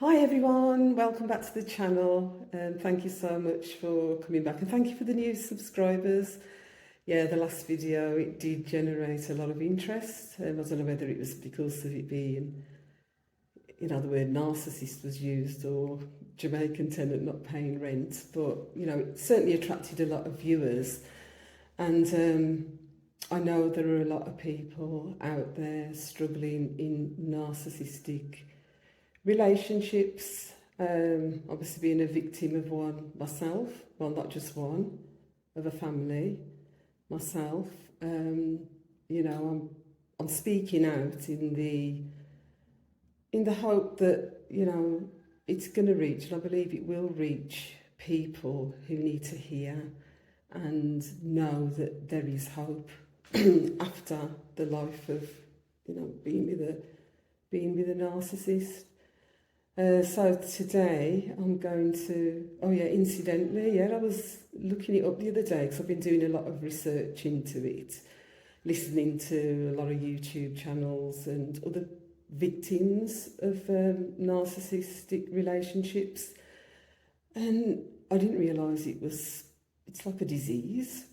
Hi everyone, welcome back to the channel and thank you so much for coming back and thank you for the new subscribers. Yeah, the last video, it did generate a lot of interest. I don't know whether it was because of it being, the word narcissist was used or Jamaican tenant not paying rent, but it certainly attracted a lot of viewers. And I know there are a lot of people out there struggling in narcissistic relationships, obviously being a victim of one myself, well, not just one, of a family myself. I'm speaking out in the hope that it's going to reach, and I believe it will reach people who need to hear and know that there is hope after the life of being with a narcissist. So today I'm going to, incidentally, I was looking it up the other day because I've been doing a lot of research into it, listening to a lot of YouTube channels and other victims of narcissistic relationships. And I didn't realise it's like a disease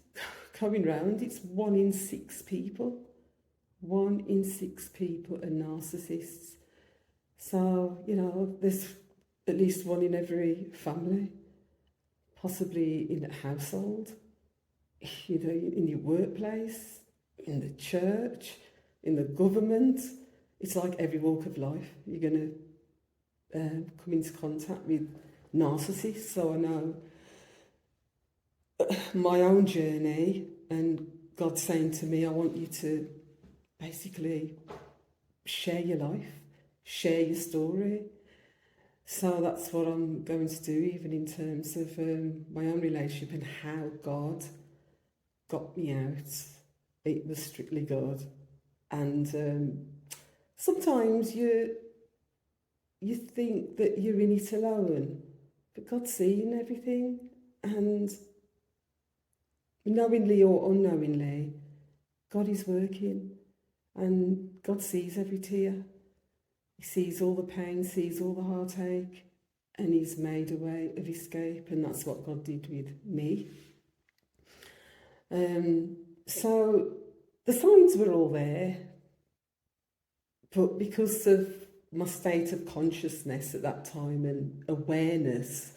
coming round. It's 1 in 6 people. 1 in 6 people are narcissists. So, there's at least one in every family, possibly in a household, in your workplace, in the church, in the government. It's like every walk of life. You're going to come into contact with narcissists. So I know my own journey and God saying to me, I want you to basically share your life, share your story. So that's what I'm going to do, even in terms of my own relationship and how God got me out. It was strictly God. And sometimes you think that you're in it alone, but God's seeing everything, and knowingly or unknowingly, God is working, and God sees every tear. He sees all the pain, sees all the heartache, and he's made a way of escape, and that's what God did with me. So the signs were all there, but because of my state of consciousness at that time and awareness,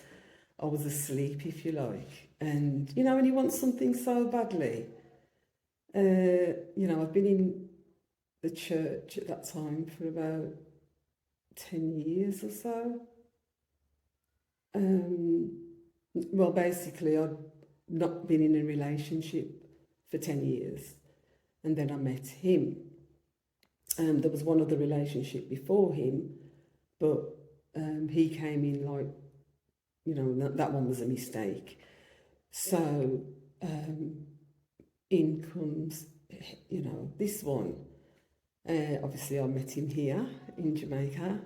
I was asleep, if you like. And, when you want something so badly, I've been in the church at that time for about 10 years or so. Well, basically, I'd not been in a relationship for 10 years, and then I met him. There was one other relationship before him, but he came in like, that one was a mistake. So in comes, this one. Obviously, I met him here in Jamaica,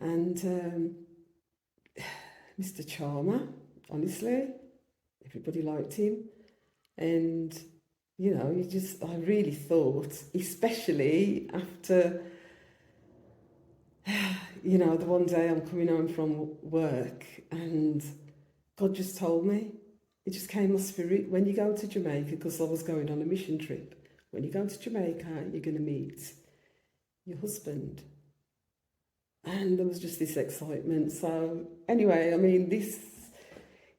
and Mr. Charmer, honestly, everybody liked him. And, I really thought, especially after, the one day I'm coming home from work and God just told me, it just came my spirit, when you go to Jamaica, because I was going on a mission trip, when you go to Jamaica, you're going to meet your husband. And there was just this excitement. So anyway, I mean, this,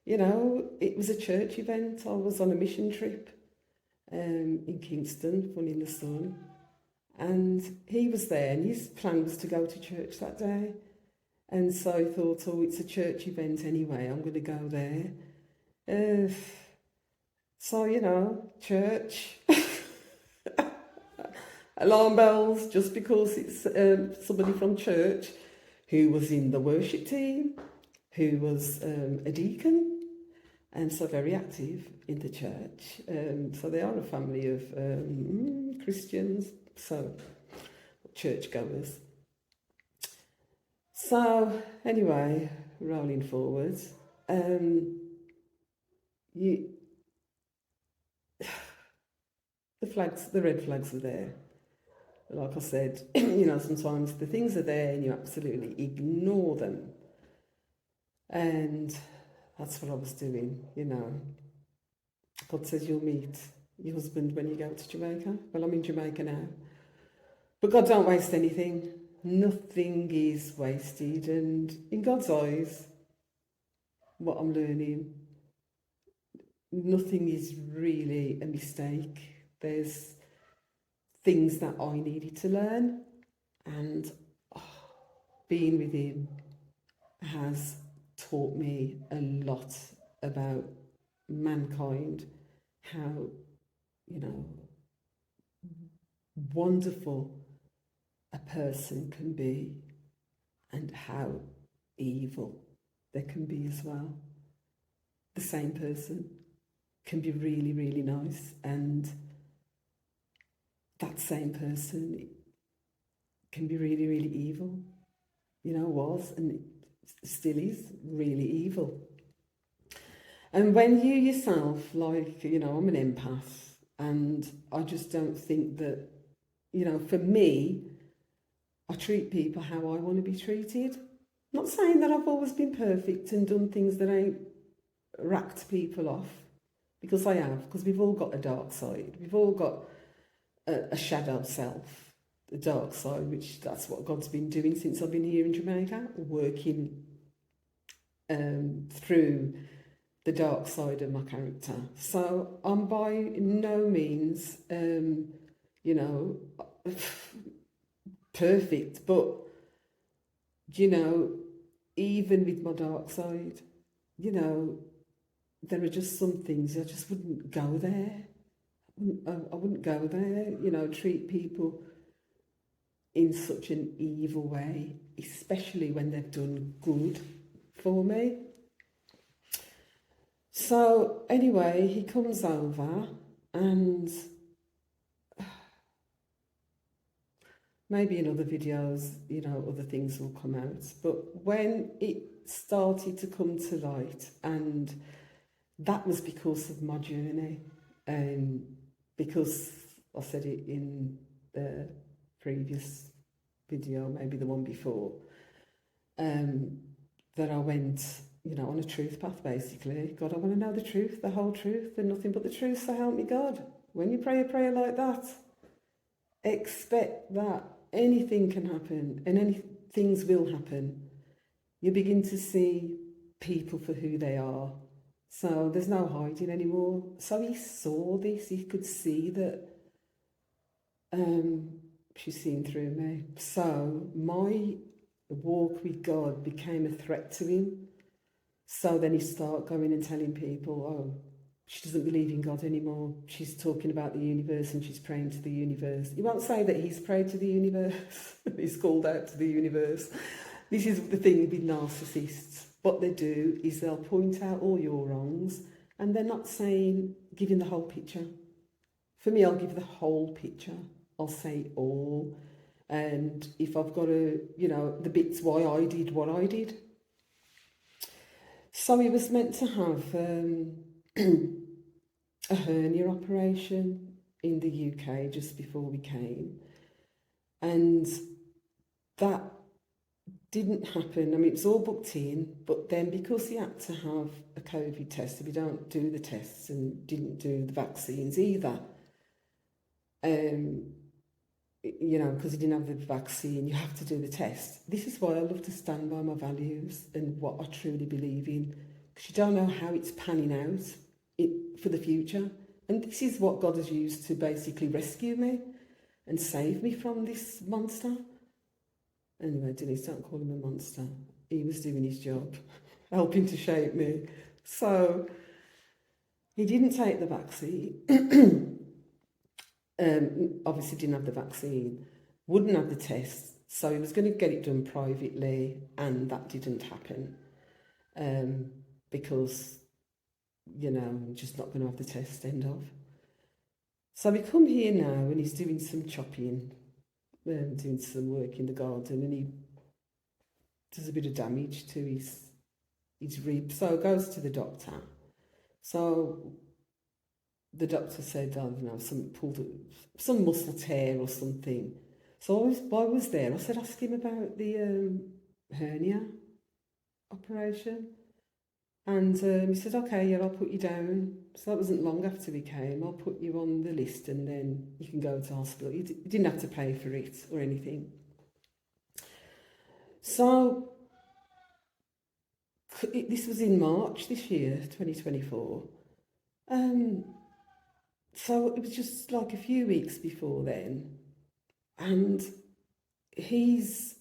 it was a church event. I was on a mission trip in Kingston, Fun in the Sun. And he was there, and his plan was to go to church that day. And so I thought, oh, it's a church event anyway, I'm going to go there. So, church. Alarm bells, just because it's somebody from church who was in the worship team, who was a deacon, and so very active in the church. So they are a family of Christians, so churchgoers. So anyway, rolling forward, the red flags were there. like I said, sometimes the things are there and you absolutely ignore them. And that's what I was doing. God says you'll meet your husband when you go to Jamaica. Well, I'm in Jamaica now. But God don't waste anything. Nothing is wasted. And in God's eyes, what I'm learning, nothing is really a mistake. There's things that I needed to learn. And being with him has taught me a lot about mankind, how, wonderful a person can be and how evil they can be as well. The same person can be really, really nice, and that same person can be really, really evil. Was and still is really evil. And when you yourself, like, I'm an empath, and I just don't think that, for me, I treat people how I want to be treated. Not saying that I've always been perfect and done things that ain't racked people off, because I have, because we've all got a dark side. We've all got a shadow self, the dark side, which that's what God's been doing since I've been here in Jamaica, working through the dark side of my character. So I'm by no means, perfect, but, even with my dark side, there are just some things I just wouldn't go there. I wouldn't go there, treat people in such an evil way, especially when they've done good for me. So anyway, he comes over, and maybe in other videos, other things will come out. But when it started to come to light, and that was because of my journey, because I said it in the previous video, maybe the one before, that I went, on a truth path, basically. God, I want to know the truth, the whole truth, and nothing but the truth, so help me God. When you pray a prayer like that, expect that anything can happen, and things will happen. You begin to see people for who they are. So there's no hiding anymore. So he saw this, he could see that she's seen through me. So my walk with God became a threat to him. So then he started going and telling people, oh, she doesn't believe in God anymore. She's talking about the universe and she's praying to the universe. He won't say that he's prayed to the universe. He's called out to the universe. This is the thing with narcissists. What they do is they'll point out all your wrongs, and they're not giving the whole picture. For me, I'll give the whole picture. I'll say all. And if I've got the bits why I did what I did. So he was meant to have a hernia operation in the UK just before we came. And that didn't happen. I mean, it was all booked in, but then because he had to have a COVID test, if you don't do the tests, and didn't do the vaccines either, because he didn't have the vaccine, you have to do the test. This is why I love to stand by my values and what I truly believe in, because you don't know how it's panning out for the future. And this is what God has used to basically rescue me and save me from this monster. Anyway, Denise, don't call him a monster. He was doing his job, helping to shape me. So he didn't take the vaccine. Obviously didn't have the vaccine, wouldn't have the test, so he was going to get it done privately, and that didn't happen because, I'm just not going to have the test, end of. So we come here now, and he's doing some chopping, doing some work in the garden, and he does a bit of damage to his rib, so goes to the doctor. So the doctor said, some muscle tear or something. So I was there. I said, ask him about the hernia operation. And he said, okay, yeah, I'll put you down. So that wasn't long after we came. I'll put you on the list and then you can go to hospital. You didn't have to pay for it or anything. So this was in March this year, 2024. So it was just like a few weeks before then. And he's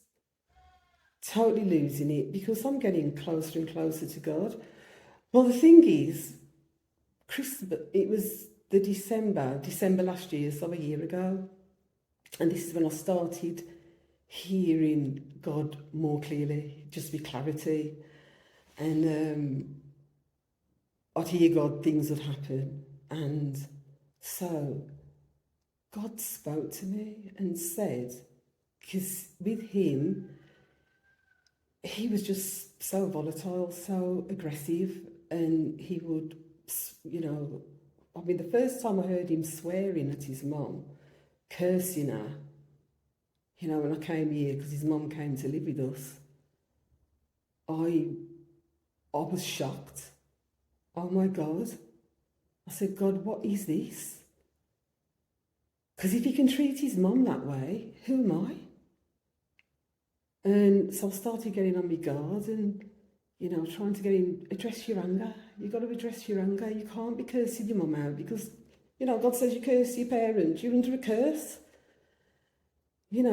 totally losing it because I'm getting closer and closer to God. Well, the thing is, it was the December last year, so a year ago. And this is when I started hearing God more clearly, just with clarity. And I'd hear God, things would happen. And so God spoke to me and said, because with him, he was just so volatile, so aggressive, and he would, I mean, the first time I heard him swearing at his mum, cursing her, when I came here, because his mum came to live with us, I was shocked. Oh my God. I said, God, what is this? Because if he can treat his mum that way, who am I? And so I started getting on my guard and, trying to get him, address your anger. You've got to address your anger. You can't be cursing your mum out because, God says you curse your parents, you're under a curse. And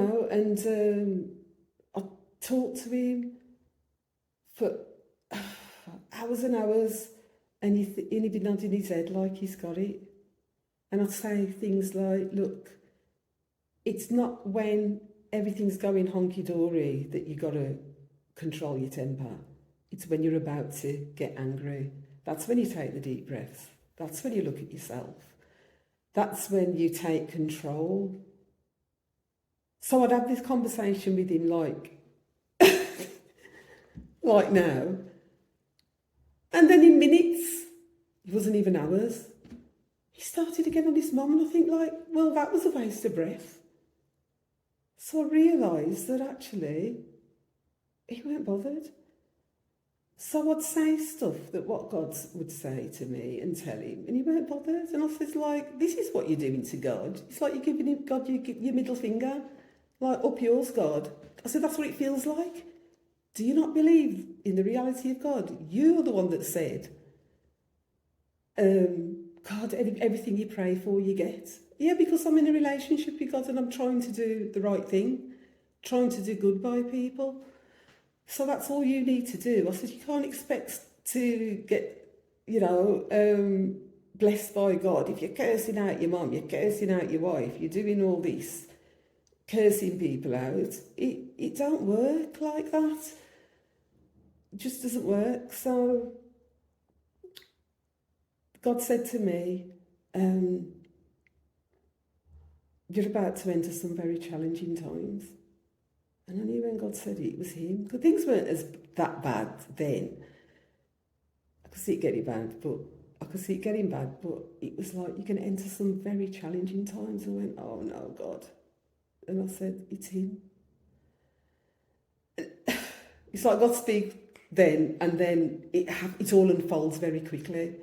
I talked to him for hours and hours and he'd be nodding his head like he's got it. And I'd say things like, look, it's not when everything's going honky-dory that you've got to control your temper. It's when you're about to get angry. That's when you take the deep breaths. That's when you look at yourself. That's when you take control. So I'd have this conversation with him like now. And then in minutes, it wasn't even hours, he started again on his mum, and I think well, that was a waste of breath. So I realised that actually he weren't bothered. So I'd say stuff that what God would say to me and tell him, and he weren't bothered. And I said, this is what you're doing to God. It's like you're giving him God your middle finger, up yours, God. I said, that's what it feels like. Do you not believe in the reality of God? You're the one that said, God, everything you pray for, you get. Yeah, because I'm in a relationship with God and I'm trying to do the right thing, trying to do good by people. So that's all you need to do. I said, you can't expect to get, blessed by God. If you're cursing out your mum, you're cursing out your wife, you're doing all this, cursing people out, it don't work like that. It just doesn't work. So God said to me, you're about to enter some very challenging times. And I knew when God said it was him. Because things weren't that bad then. I could see it getting bad, but it was like, you're going to enter some very challenging times. I went, oh no, God. And I said, it's him. It's like God speaks then, and then it all unfolds very quickly.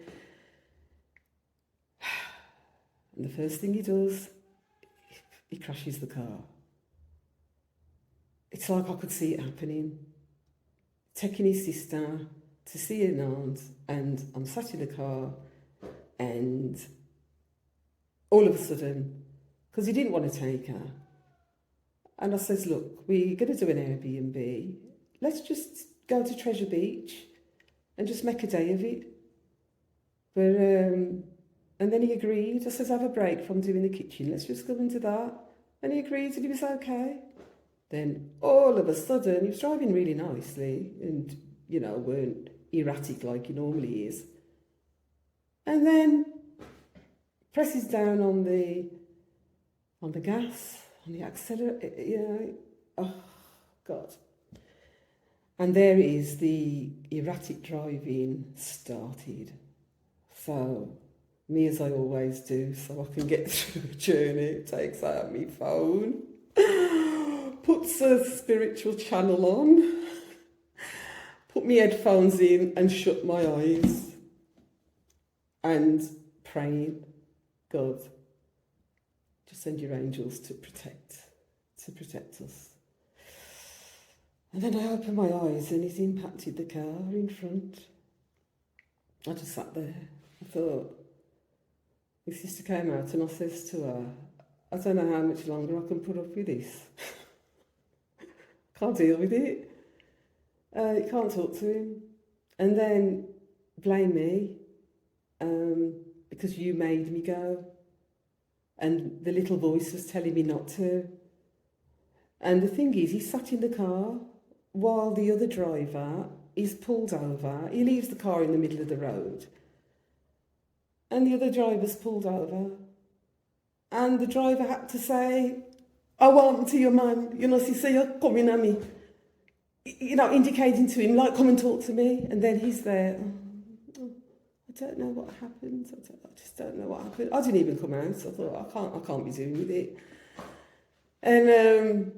And the first thing he does, he crashes the car. It's like I could see it happening. Taking his sister to see her aunt, and I'm sat in the car, and all of a sudden, because he didn't want to take her, and I says, look, we're going to do an Airbnb. Let's just go to Treasure Beach and just make a day of it. But and then he agreed. I says, have a break from doing the kitchen. Let's just go into that. And he agreed and he was okay. Then all of a sudden, he was driving really nicely and, weren't erratic like he normally is. And then presses down on the gas, on the accelerator, oh, God. And there it is, the erratic driving started. So, me as I always do, so I can get through a journey, takes out my phone. puts a spiritual channel on, put my headphones in and shut my eyes and praying, God, just send your angels to protect us. And then I opened my eyes and it impacted the car in front. I just sat there. I thought, my sister came out and I says to her, I don't know how much longer I can put up with this. Can't deal with it. You can't talk to him. And then blame me because you made me go. And the little voice was telling me not to. And the thing is, he sat in the car while the other driver is pulled over. He leaves the car in the middle of the road. And the other driver's pulled over. And the driver had to say, I want to your man, she say, you're coming at me. Indicating to him, like, come and talk to me. And then he's there. I don't know what happened. I just don't know what happened. I didn't even come out. I thought, I can't be doing with it. And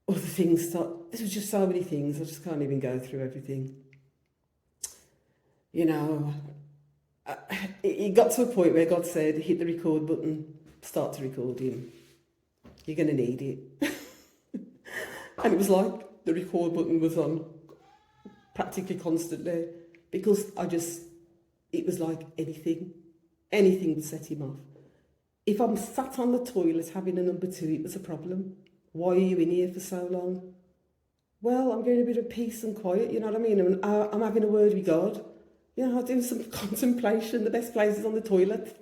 other things start. There was just so many things. I just can't even go through everything. It got to a point where God said, hit the record button, start to record him. You're going to need it. And it was like the record button was on practically constantly because it was like anything would set him off. If I'm sat on the toilet having a number two, it was a problem. Why are you in here for so long? Well, I'm getting a bit of peace and quiet, you know what I mean? I'm having a word with God. I'm doing some contemplation. The best place is on the toilet.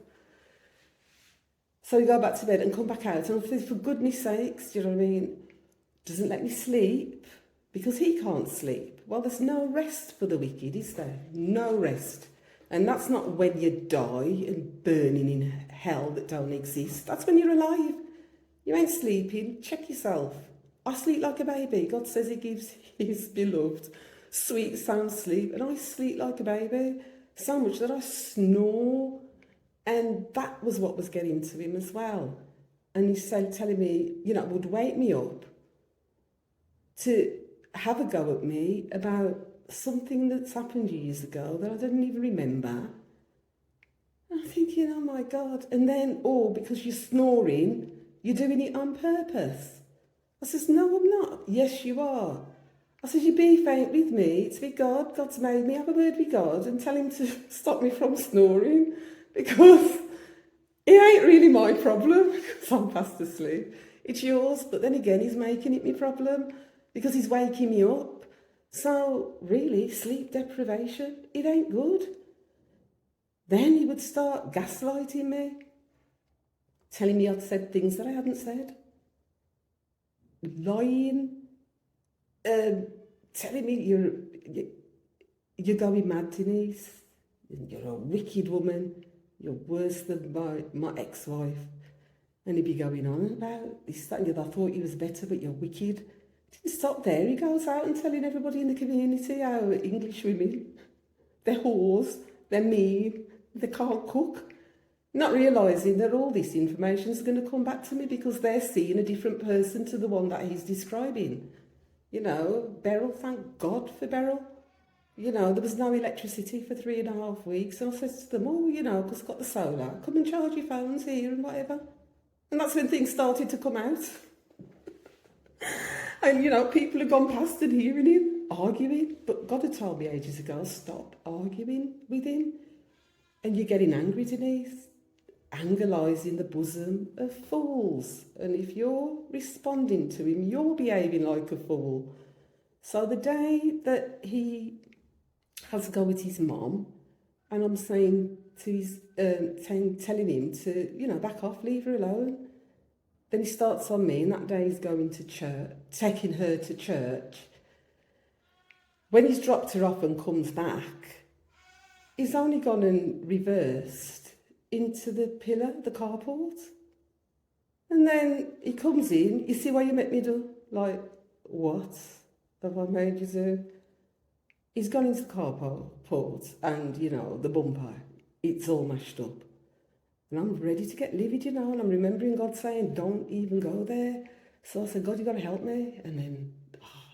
So you go back to bed and come back out and I say, for goodness sakes, do you know what I mean? Doesn't let me sleep because he can't sleep. Well, there's no rest for the wicked, is there? No rest. And that's not when you die and burning in hell that don't exist. That's when you're alive. You ain't sleeping. Check yourself. I sleep like a baby. God says he gives his beloved sweet, sound sleep. And I sleep like a baby. So much that I snore. And that was what was getting to him as well. And he said, telling me, would wake me up to have a go at me about something that's happened years ago that I didn't even remember. And I'm thinking, oh my God. And then, because you're snoring, you're doing it on purpose. I says, no, I'm not. Yes, you are. I says, you beef ain't with me. It's with God. God's made me. Have a word with God and tell him to stop me from snoring because it ain't really my problem because I'm fast asleep. It's yours. But then again, he's making it my problem because he's waking me up. So really, sleep deprivation, it ain't good. Then he would start gaslighting me, telling me I'd said things that I hadn't said, lying, telling me you're going mad, Denise, you're a wicked woman, you're worse than my ex-wife. And he'd be going on about this, that and the other. I thought you was better, but you're wicked. Didn't stop there. He goes out and telling everybody in the community how English women, they're whores, they're mean, they can't cook. Not realising that all this information is going to come back to me because they're seeing a different person to the one that he's describing. Beryl, thank God for Beryl. There was no electricity for 3.5 weeks. And I said to them, because I've got the solar, come and charge your phones here and whatever. And that's when things started to come out. And, people have gone past and hearing him arguing. But God had told me ages ago, stop arguing with him. And you're getting angry, Denise. Anger lies in the bosom of fools. And if you're responding to him, you're behaving like a fool. So the day that he has a go with his mom, and I'm saying to his, telling him to, back off, leave her alone. Then he starts on me, and that day he's going to church, taking her to church. When he's dropped her off and comes back, he's only gone and reversed into the pillar, the carport. And then he comes in, you see what you make me do? Like, what have I made you do? He's gone into the carport and, the bumper, it's all mashed up. And I'm ready to get livid, you know, and I'm remembering God saying, don't even go there. So I said, God, you got to help me. And then,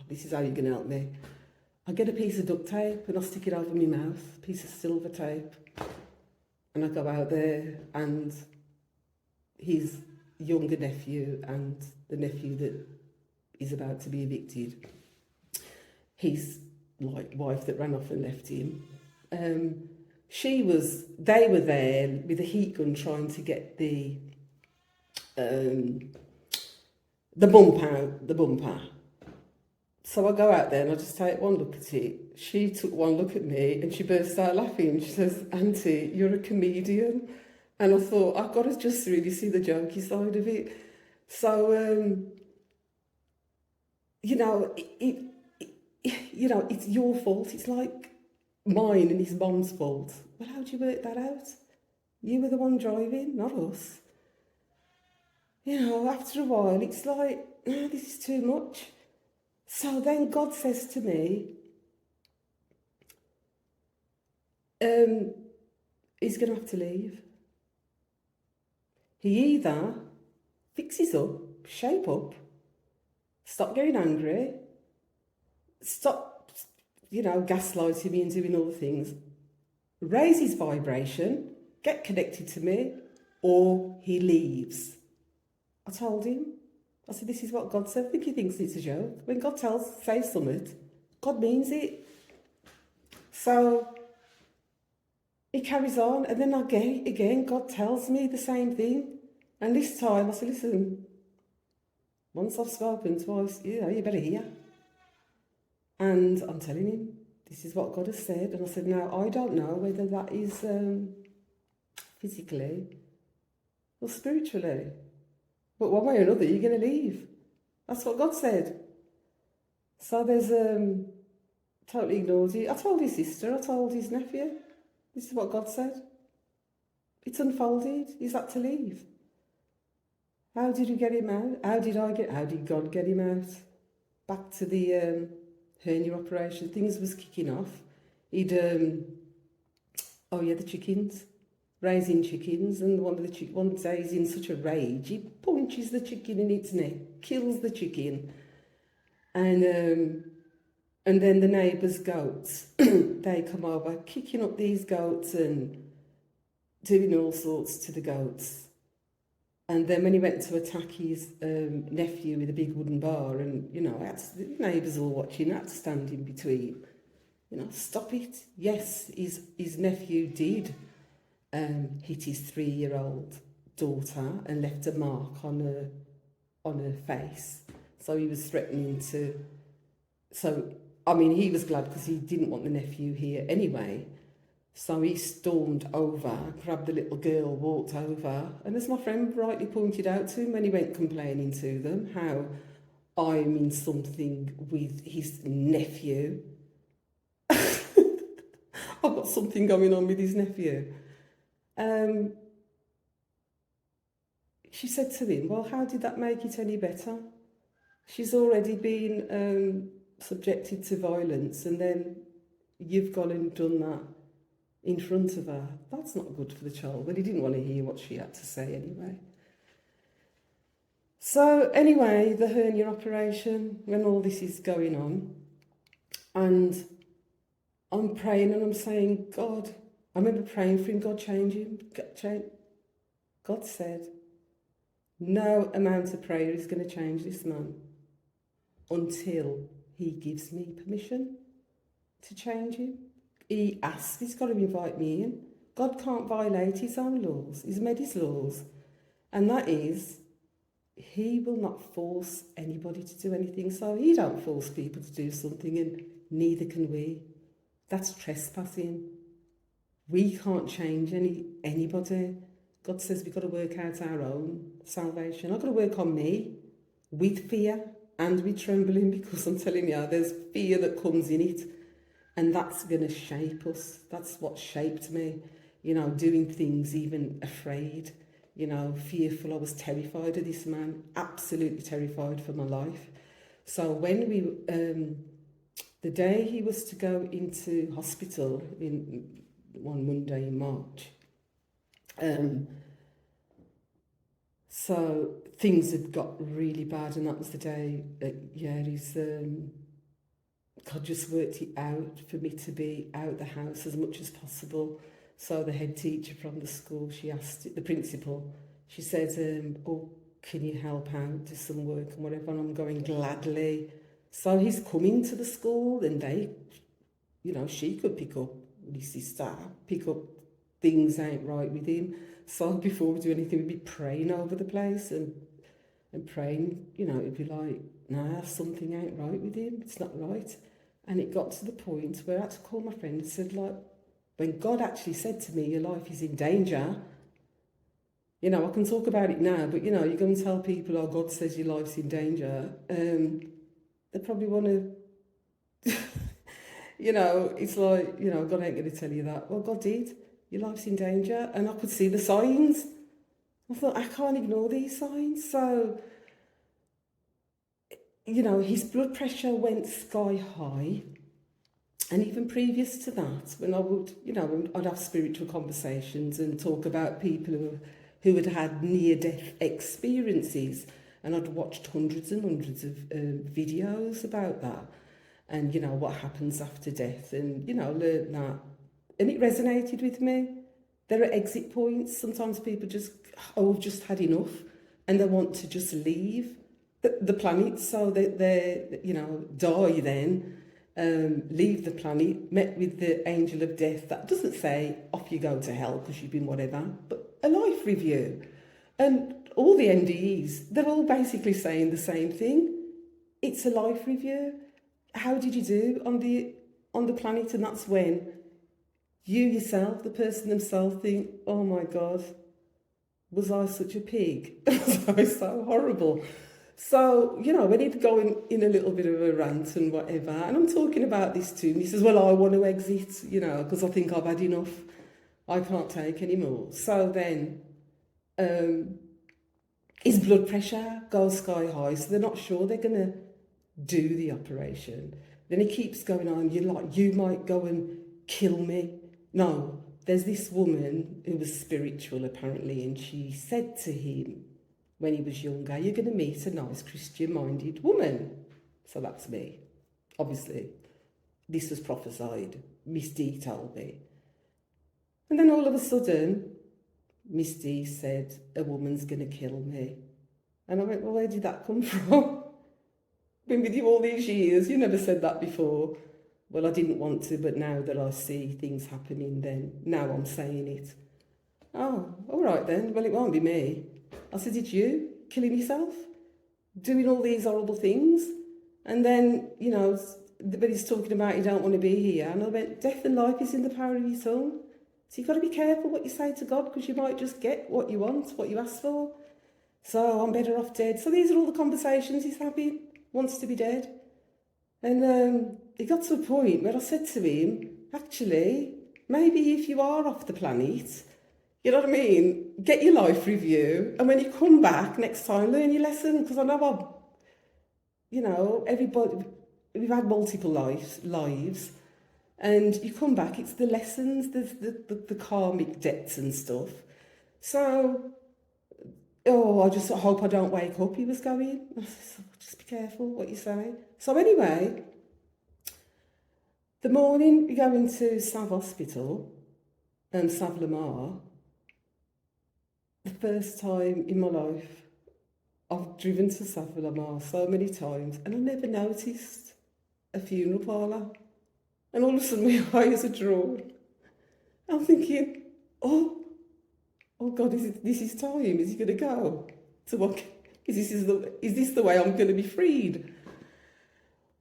this is how you're going to help me. I get a piece of duct tape and I stick it over my mouth, a piece of silver tape. And I go out there, and his younger nephew and the nephew that is about to be evicted, his like wife that ran off and left him, they were there with a heat gun trying to get the bump out, the bumper. So I go out there and I just take one look at it. She took one look at me and she burst out laughing. She says, Auntie, you're a comedian. And I thought, I've got to just really see the jokey side of it. So, it's your fault. It's like mine and his mom's fault. Well, how do you work that out? You were the one driving, not us. After a while, it's like, no, this is too much. So then God says to me, he's going to have to leave. He either fixes up, shape up, stop getting angry, stop, gaslighting me and doing all the things, raise his vibration, get connected to me, or he leaves. I told him, I said, this is what God said. I think he thinks it's a joke. When God says something, God means it. So he carries on, and then again, God tells me the same thing. And this time I said, listen, once I've spoken, twice, you better hear. And I'm telling him, this is what God has said. And I said, now, I don't know whether that is physically or spiritually. But one way or another, you're going to leave. That's what God said. So there's totally ignored it. I told his sister, I told his nephew, this is what God said. It's unfolded. He's had to leave. How did we get him out? How did God get him out? Back to the hernia operation. Things was kicking off. He'd, the chickens. Raising chickens, and one day he's in such a rage, he punches the chicken in its neck, kills the chicken, and then the neighbours' goats, they come over, kicking up these goats and doing all sorts to the goats. And then when he went to attack his nephew with a big wooden bar, and the neighbours all watching, I had to stand in between. Stop it. Yes, his nephew did hit his 3-year-old daughter and left a mark on her face. So he was threatening to. So he was glad because he didn't want the nephew here anyway. So he stormed over, grabbed the little girl, walked over, and as my friend rightly pointed out to him when he went complaining to them, how I'm in something with his nephew. I've got something going on with his nephew. She said to him, well, how did that make it any better? She's already been subjected to violence, and then you've gone and done that in front of her. That's not good for the child. Well, he didn't want to hear what she had to say anyway. So anyway, the hernia operation, when all this is going on, and I'm praying and I'm saying, God, I remember praying for him, God change him. God said, no amount of prayer is going to change this man until he gives me permission to change him. He asks, he's got to invite me in. God can't violate his own laws. He's made his laws. And that is, he will not force anybody to do anything. So he don't force people to do something, and neither can we. That's trespassing. We can't change anybody. God says we've got to work out our own salvation. I've got to work on me with fear and with trembling, because I'm telling you, there's fear that comes in it, and that's going to shape us. That's what shaped me, doing things even afraid, fearful. I was terrified of this man, absolutely terrified for my life. So when the day he was to go into hospital one Monday in March, So things had got really bad, and that was the day that, God just worked it out for me to be out the house as much as possible. So the head teacher from the school, she asked the principal, she said, oh, can you help out, do some work and whatever? And I'm going, gladly. So he's coming to the school, and she could pick up, my sister, pick up things ain't right with him. So before we do anything, we'd be praying over the place and praying, it'd be like, nah, something ain't right with him, it's not right. And it got to the point where I had to call my friend and said, like, when God actually said to me, your life is in danger, I can talk about it now, but, you go and tell people, oh, God says your life's in danger, they probably want to, it's like, God ain't going to tell you that. Well, God did. Your life's in danger. And I could see the signs. I thought, I can't ignore these signs. So, his blood pressure went sky high. And even previous to that, when I would, I'd have spiritual conversations and talk about people who had had near-death experiences. And I'd watched hundreds and hundreds of videos about that. And, what happens after death. And, learned that. And it resonated with me. There are exit points. Sometimes people have just had enough and they want to just leave the planet. So they die then, leave the planet, met with the angel of death. That doesn't say, off you go to hell because you've been whatever, but a life review. And all the NDEs, they're all basically saying the same thing. It's a life review. How did you do on the planet? And that's when you yourself, the person themselves, think, oh my God, was I such a pig? Was I so horrible? So, when he'd go in a little bit of a rant and whatever, and I'm talking about this to him, he says, well, I want to exit, because I think I've had enough. I can't take any more. So then his blood pressure goes sky high, so they're not sure they're going to do the operation. Then he keeps going on, you might go and kill me. No, there's this woman who was spiritual apparently, and she said to him when he was younger, you're going to meet a nice Christian-minded woman. So that's me. Obviously, this was prophesied. Miss D told me. And then all of a sudden, Miss D said, a woman's going to kill me. And I went, well, where did that come from? Been with you all these years, you never said that before. Well, I didn't want to, but now that I see things happening, then now I'm saying it. Oh, all right then. Well, it won't be me. I said, it's you killing yourself, doing all these horrible things. And then, but he's talking about you don't want to be here. And I went, death and life is in the power of your tongue. So you've got to be careful what you say to God, because you might just get what you want, what you ask for. So I'm better off dead. So these are all the conversations he's having. Wants to be dead. And it got to a point where I said to him, actually, maybe if you are off the planet, you know what I mean, get your life review, and when you come back next time, learn your lesson, because I know everybody, we've had multiple lives, and you come back, it's the lessons, the karmic debts and stuff. So, I just hope I don't wake up, he was going. I said, just be careful what you say. So anyway, the morning we go into Sav Hospital, Sav Lamar, the first time in my life, I've driven to Sav Lamar so many times, and I never noticed a funeral parlour. And all of a sudden my eyes are drawn. I'm thinking, oh God, this is time? Is he going to go? So what? Is this the way I'm going to be freed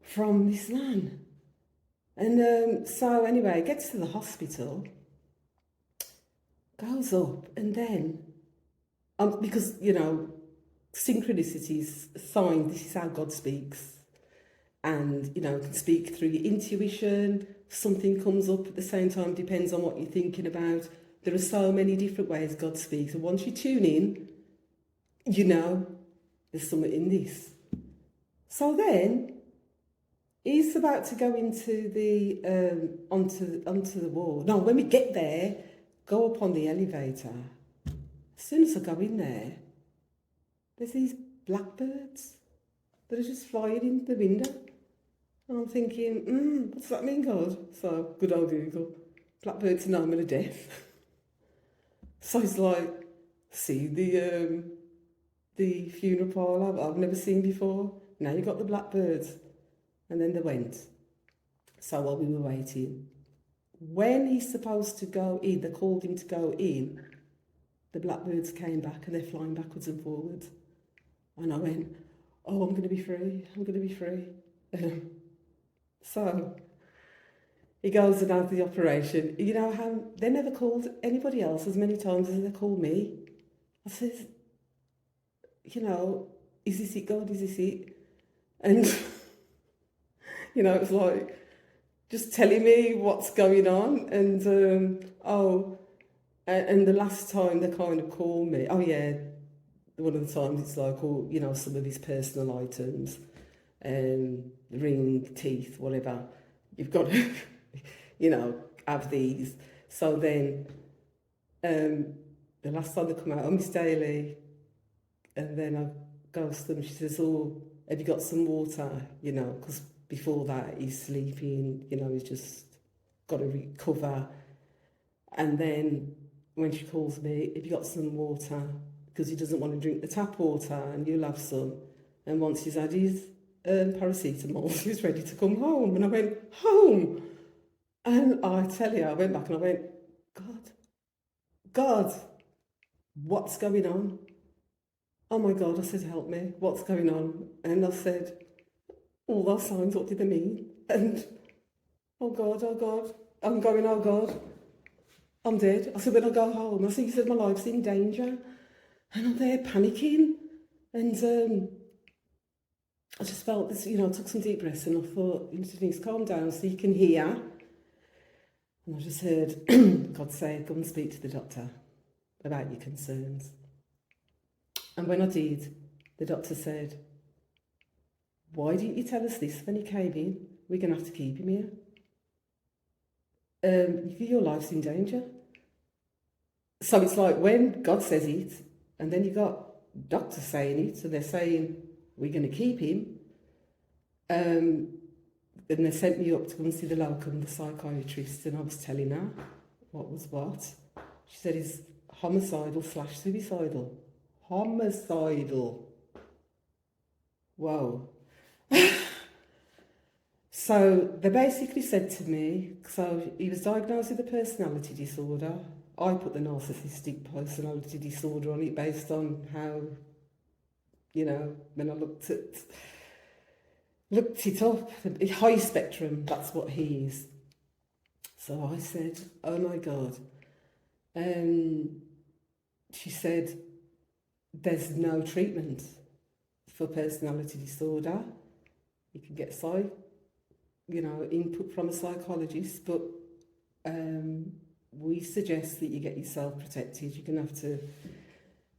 from this man? And so anyway, gets to the hospital, goes up, and then, because, synchronicities, signs, this is how God speaks. And, can speak through your intuition, something comes up at the same time, depends on what you're thinking about. There are so many different ways God speaks. And once you tune in, there's something in this. So then, he's about to go into the onto the ward. No, when we get there, go up on the elevator. As soon as I go in there, there's these blackbirds that are just flying in the window. And I'm thinking, what's that mean, God? So, good old Google. Blackbird's an omen of death. So it's like, see the funeral parlour I've never seen before. Now you got the blackbirds. And then they went. So while we were waiting, when he's supposed to go in, they called him to go in, the blackbirds came back and they're flying backwards and forwards. And I went, oh, I'm going to be free. I'm going to be free. So he goes and has the operation. You know how they never called anybody else as many times as they called me. I says, you know, is this it, God? Is this it? And, you know, it was like just telling me what's going on. And, and the last time they kind of called me, oh yeah, one of the times it's like, oh, you know, some of his personal items, ring, teeth, whatever, you've got to, you know, have these. So then, the last time they come out, oh, Miss Daly, and then I go to them, she says, oh, have you got some water? You know, because before that he's sleeping, you know, he's just got to recover. And then when she calls me, have you got some water? Because he doesn't want to drink the tap water, and you'll have some. And once he's had his paracetamol, he's ready to come home. And I went, home? And I tell you, I went back and I went, God, what's going on? Oh my God, I said, help me, what's going on? And I said, all those signs, what did they mean? And, oh God, I'm going, oh God, I'm dead. I said, when I go home, I said, you said my life's in danger. And I'm there panicking. And I just felt this, you know, I took some deep breaths and I thought, Denise, calm down so you can hear. And I just heard God say, go and speak to the doctor about your concerns. And when I did, the doctor said, why didn't you tell us this when you came in? We're going to have to keep him here. Your life's in danger. So it's like when God says it, and then you got doctors saying it, so they're saying, we're going to keep him. And they sent me up to go and see the locum, the psychiatrist, and I was telling her what was what. She said he's homicidal/suicidal. Homicidal. Whoa. So they basically said to me, so he was diagnosed with a personality disorder. I put the narcissistic personality disorder on it based on how, you know, when I looked it up, high spectrum, that's what he is. So I said, oh my God. She said, there's no treatment for personality disorder. You can get input from a psychologist, but we suggest that you get yourself protected. You're going to have to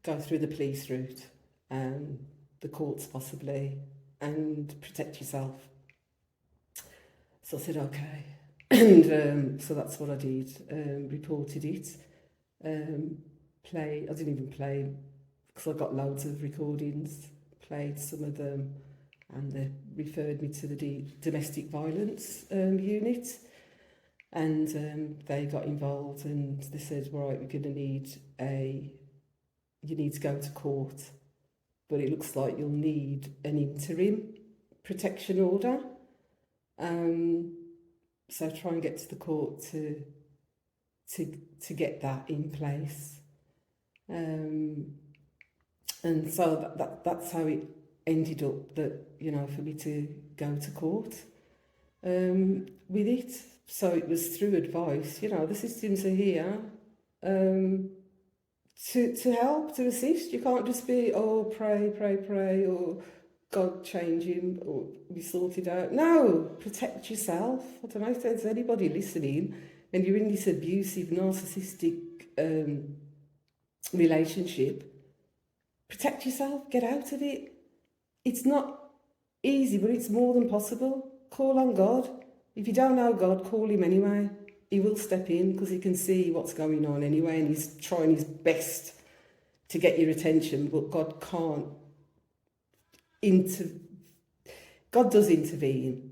go through the police route, the courts possibly, and protect yourself. So I said, okay. And so that's what I did, reported it. I didn't even play, because I got loads of recordings, played some of them, and they referred me to the domestic violence unit. And they got involved and they said, right, we're going to you need to go to court, but it looks like you'll need an interim protection order. So try and get to the court to get that in place. And so that's how it ended up, that, you know, for me to go to court with it. So it was through advice, you know, the systems are here to help, to assist. You can't just be, oh, pray, or God change him, or be sorted out. No, protect yourself. I don't know if there's anybody listening and you're in this abusive, narcissistic relationship. Protect yourself, get out of it. It's not easy, but it's more than possible. Call on God. If you don't know God, call him anyway. He will step in because he can see what's going on anyway, and he's trying his best to get your attention, but God can't inter. God does intervene,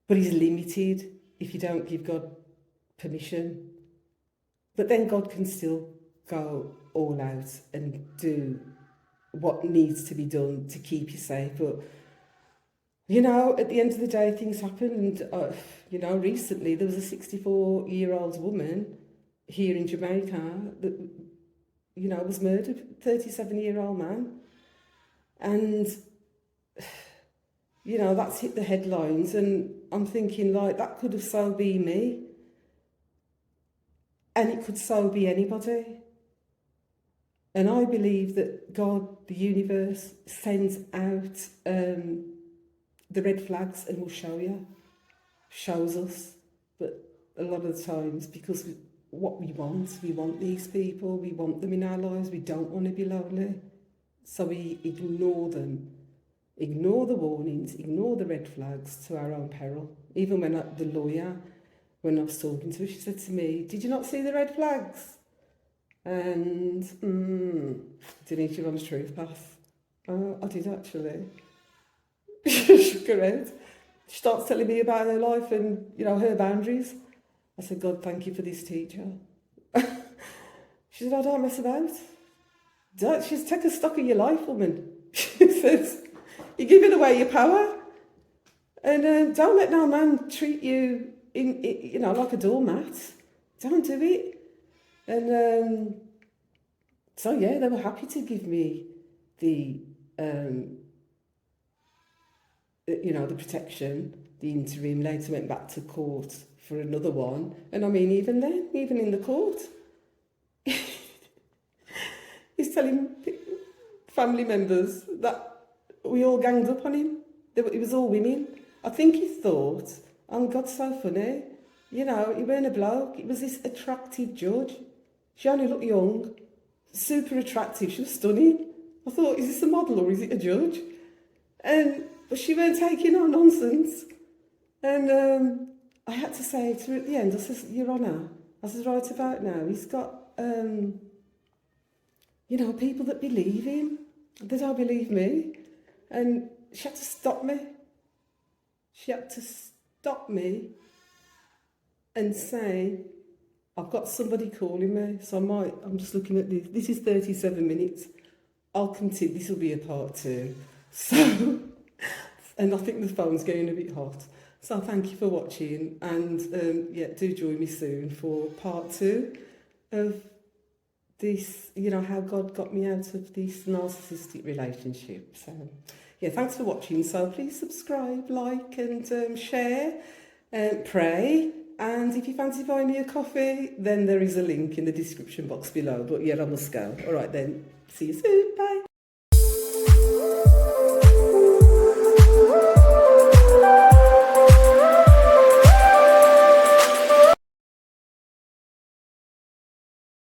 but he's limited if you don't give God permission. But then God can still go all out and do what needs to be done to keep you safe. But, you know, at the end of the day, things happen. And, you know, recently there was a 64-year-old woman here in Jamaica that, you know, was murdered, 37-year-old man. And, you know, that's hit the headlines. And I'm thinking, like, that could have so been me. And it could so be anybody. And I believe that God, the universe, sends out the red flags and will shows us. But a lot of the times, because what we want these people, we want them in our lives, we don't want to be lonely. So we ignore them, ignore the warnings, ignore the red flags to our own peril. Even when the lawyer, when I was talking to her, she said to me, "Did you not see the red flags?" And didn't you run the truth path? I did actually. She shook her head. She starts telling me about her life and, you know, her boundaries. I said, "God, thank you for this teacher." She said, "I don't mess about." She says, "Take a stock of your life, woman." She says, "You're giving away your power. And don't let no man treat you you know, like a doormat. Don't do it." And so, yeah, they were happy to give me the, you know, the protection, the interim. Later went back to court for another one. And I mean, even then, even in the court, he's telling family members that we all ganged up on him. It was all women. I think he thought, "Oh, God's so funny." You know, he weren't a bloke. It was this attractive judge. She only looked young, super attractive. She was stunning. I thought, is this a model or is it a judge? But she weren't taking on nonsense. And I had to say to her at the end, I says, "Your Honour," I says, "right about now, he's got, you know, people that believe him. They don't believe me." And she had to stop me. She had to stop me and say, "I've got somebody calling me, so I'm just looking at this. This is 37 minutes. I'll continue. This will be a part 2. So, and I think the phone's getting a bit hot. So thank you for watching. And yeah, do join me soon for part 2 of this, you know, how God got me out of this narcissistic relationship. So yeah, thanks for watching. So please subscribe, like, and share, and pray. And if you fancy buying me a coffee, then there is a link in the description box below. But yeah, I must go. All right then. See you soon. Bye.